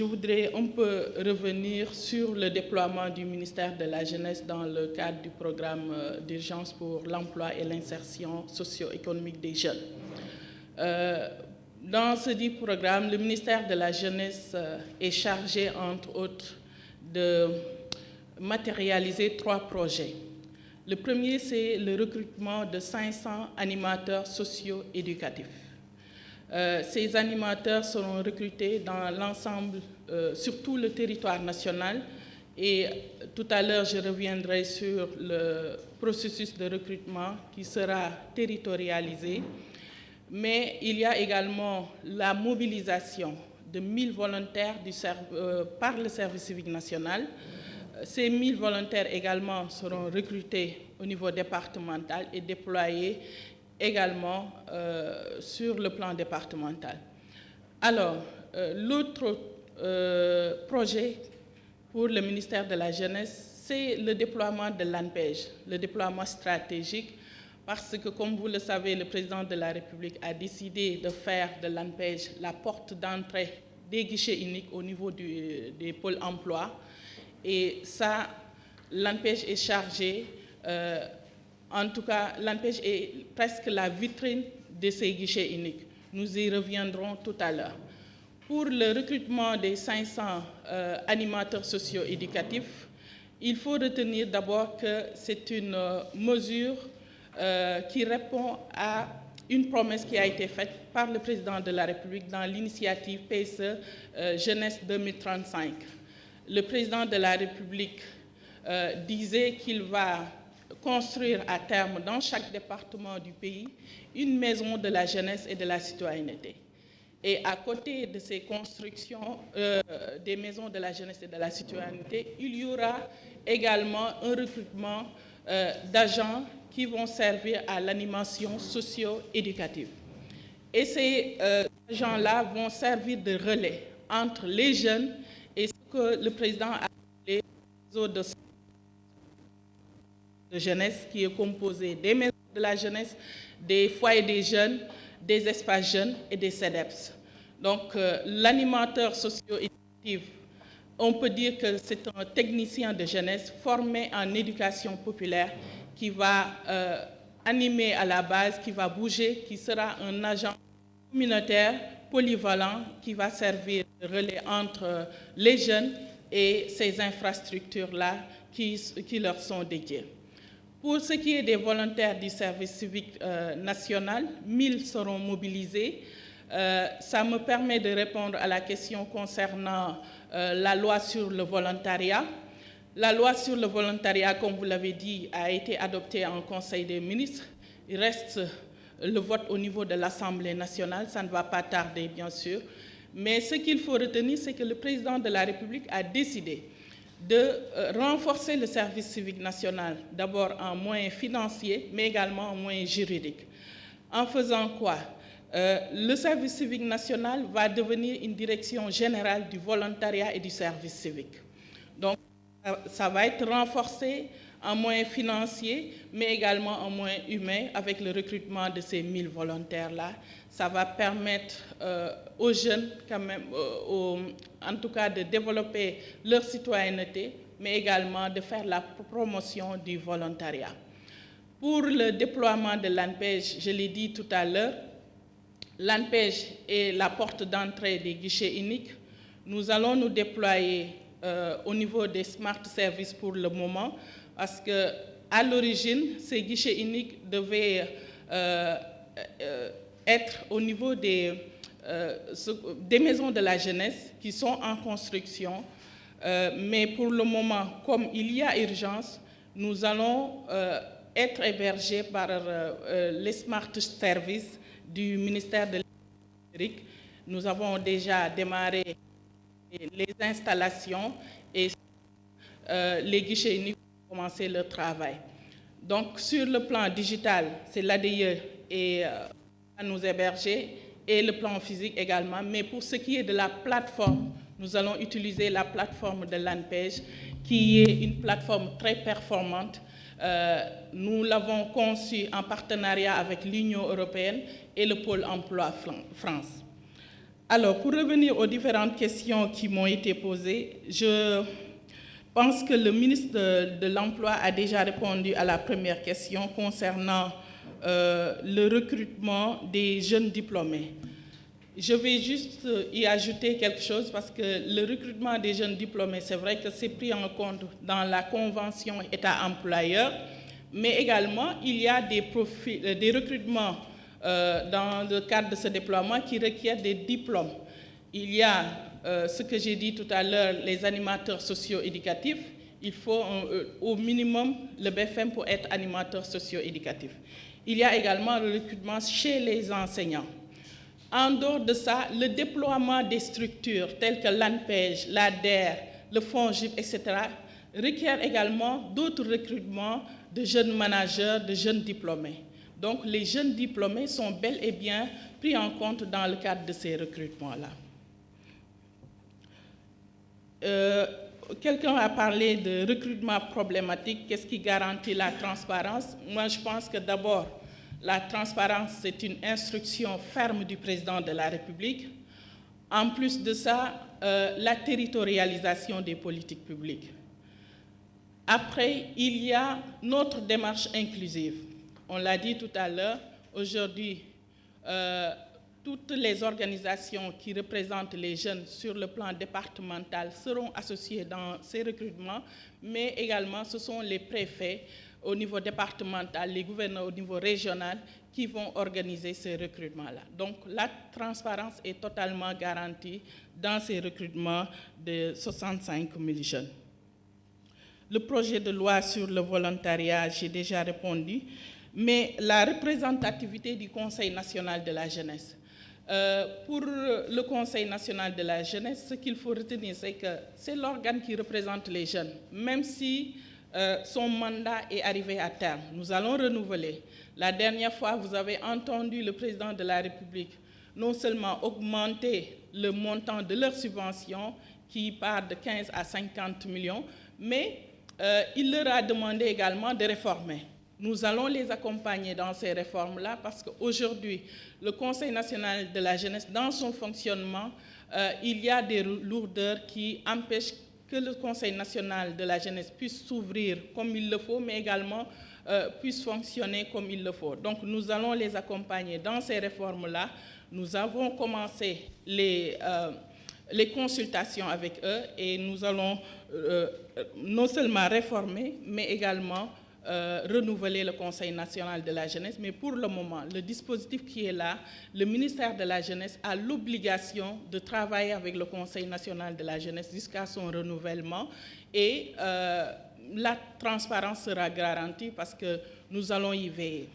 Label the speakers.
Speaker 1: je voudrais un peu revenir sur le déploiement du ministère de la Jeunesse dans le cadre du programme d'urgence pour l'emploi et l'insertion socio-économique des jeunes. Dans ce dit programme, le ministère de la Jeunesse est chargé, entre autres, de matérialiser 3 projets. Le premier, c'est le recrutement de 500 animateurs socio-éducatifs. Ces animateurs seront recrutés dans l'ensemble, sur tout le territoire national, et tout à l'heure, je reviendrai sur le processus de recrutement qui sera territorialisé. Mais il y a également la mobilisation de 1000 volontaires par le service civique national. Ces 1000 volontaires également seront recrutés au niveau départemental et déployés également sur le plan départemental. Alors, l'autre projet pour le ministère de la Jeunesse, c'est le déploiement de l'ANPEJ, le déploiement stratégique, parce que, comme vous le savez, le président de la République a décidé de faire de l'ANPEJ la porte d'entrée des guichets uniques au niveau des pôles emploi. Et ça, l'ANPEJ est chargé, en tout cas, l'ANPEJ est presque la vitrine de ces guichets uniques. Nous y reviendrons tout à l'heure. Pour le recrutement des 500 animateurs socio-éducatifs, il faut retenir d'abord que c'est une mesure qui répond à une promesse qui a été faite par le président de la République dans l'initiative PSE Jeunesse 2035. Le président de la République disait qu'il va construire à terme dans chaque département du pays une maison de la jeunesse et de la citoyenneté. Et à côté de ces constructions des maisons de la jeunesse et de la citoyenneté, il y aura également un recrutement d'agents qui vont servir à l'animation socio-éducative. Et ces agents-là vont servir de relais entre les jeunes et ce que le président a appelé réseau de jeunesse, qui est composé des maisons de la jeunesse, des foyers des jeunes, des espaces jeunes et des CEDEPS. Donc, l'animateur socio-éducatif, on peut dire que c'est un technicien de jeunesse formé en éducation populaire qui va animer à la base, qui va bouger, qui sera un agent communautaire polyvalent qui va servir de relais entre les jeunes et ces infrastructures-là qui leur sont dédiées. Pour ce qui est des volontaires du service civique national, 1000 seront mobilisés. Ça me permet de répondre à la question concernant la loi sur le volontariat. La loi sur le volontariat, comme vous l'avez dit, a été adoptée en Conseil des ministres. Il reste le vote au niveau de l'Assemblée nationale. Ça ne va pas tarder, bien sûr. Mais ce qu'il faut retenir, c'est que le président de la République a décidé de renforcer le service civique national, d'abord en moyens financiers, mais également en moyens juridiques. En faisant quoi? Le service civique national va devenir une direction générale du volontariat et du service civique. Donc, ça va être renforcé en moyens financiers, mais également en moyens humains avec le recrutement de ces 1000 volontaires-là. Ça va permettre aux jeunes, quand même, en tout cas, de développer leur citoyenneté, mais également de faire la promotion du volontariat. Pour le déploiement de l'ANPEJ, je l'ai dit tout à l'heure, l'ANPEJ est la porte d'entrée des guichets uniques. Nous allons nous déployer au niveau des smart services pour le moment, parce qu'à l'origine, ces guichets uniques devaient être au niveau des maisons de la jeunesse qui sont en construction. Mais pour le moment, comme il y a urgence, nous allons être hébergés par les smart services du ministère de l'Énergie. Nous avons déjà démarré les installations et les guichets uniques ont commencé leur travail. Donc, sur le plan digital, c'est l'ADIE et à nous héberger, et le plan physique également. Mais pour ce qui est de la plateforme, nous allons utiliser la plateforme de l'ANPEJ, qui est une plateforme très performante. Nous l'avons conçue en partenariat avec l'Union européenne et le Pôle emploi France. Alors, pour revenir aux différentes questions qui m'ont été posées, je pense que le ministre de l'Emploi a déjà répondu à la première question concernant le recrutement des jeunes diplômés. Je vais juste y ajouter quelque chose parce que le recrutement des jeunes diplômés, c'est vrai que c'est pris en compte dans la convention État-employeur, mais également il y a des recrutements dans le cadre de ce déploiement qui requièrent des diplômes. Il y a ce que j'ai dit tout à l'heure, les animateurs socio-éducatifs. Il faut au minimum le BFM pour être animateur socio-éducatif. Il y a également le recrutement chez les enseignants. En dehors de ça, le déploiement des structures telles que l'ANPEJ, l'ADER, le FONGIP, etc., requiert également d'autres recrutements de jeunes managers, de jeunes diplômés. Donc, les jeunes diplômés sont bel et bien pris en compte dans le cadre de ces recrutements-là. Quelqu'un a parlé de recrutement problématique. Qu'est-ce qui garantit la transparence? Moi, je pense que d'abord, la transparence, c'est une instruction ferme du président de la République. En plus de ça, la territorialisation des politiques publiques. Après, il y a notre démarche inclusive. On l'a dit tout à l'heure, aujourd'hui, toutes les organisations qui représentent les jeunes sur le plan départemental seront associées dans ces recrutements, mais également ce sont les préfets au niveau départemental, les gouverneurs au niveau régional qui vont organiser ces recrutements-là. Donc la transparence est totalement garantie dans ces recrutements de 65 000 jeunes. Le projet de loi sur le volontariat, j'ai déjà répondu, mais la représentativité du Conseil national de la jeunesse. Pour le Conseil national de la jeunesse, ce qu'il faut retenir, c'est que c'est l'organe qui représente les jeunes, même si son mandat est arrivé à terme. Nous allons renouveler. La dernière fois, vous avez entendu le président de la République non seulement augmenter le montant de leurs subventions, qui part de 15 à 50 millions, mais il leur a demandé également de réformer. Nous allons les accompagner dans ces réformes-là parce qu'aujourd'hui, le Conseil national de la jeunesse, dans son fonctionnement, il y a des lourdeurs qui empêchent que le Conseil national de la jeunesse puisse s'ouvrir comme il le faut, mais également puisse fonctionner comme il le faut. Donc nous allons les accompagner dans ces réformes-là. Nous avons commencé les consultations avec eux et nous allons non seulement réformer, mais également renouveler le Conseil national de la jeunesse. Mais pour le moment, le dispositif qui est là, le ministère de la Jeunesse a l'obligation de travailler avec le Conseil national de la jeunesse jusqu'à son renouvellement et la transparence sera garantie parce que nous allons y veiller.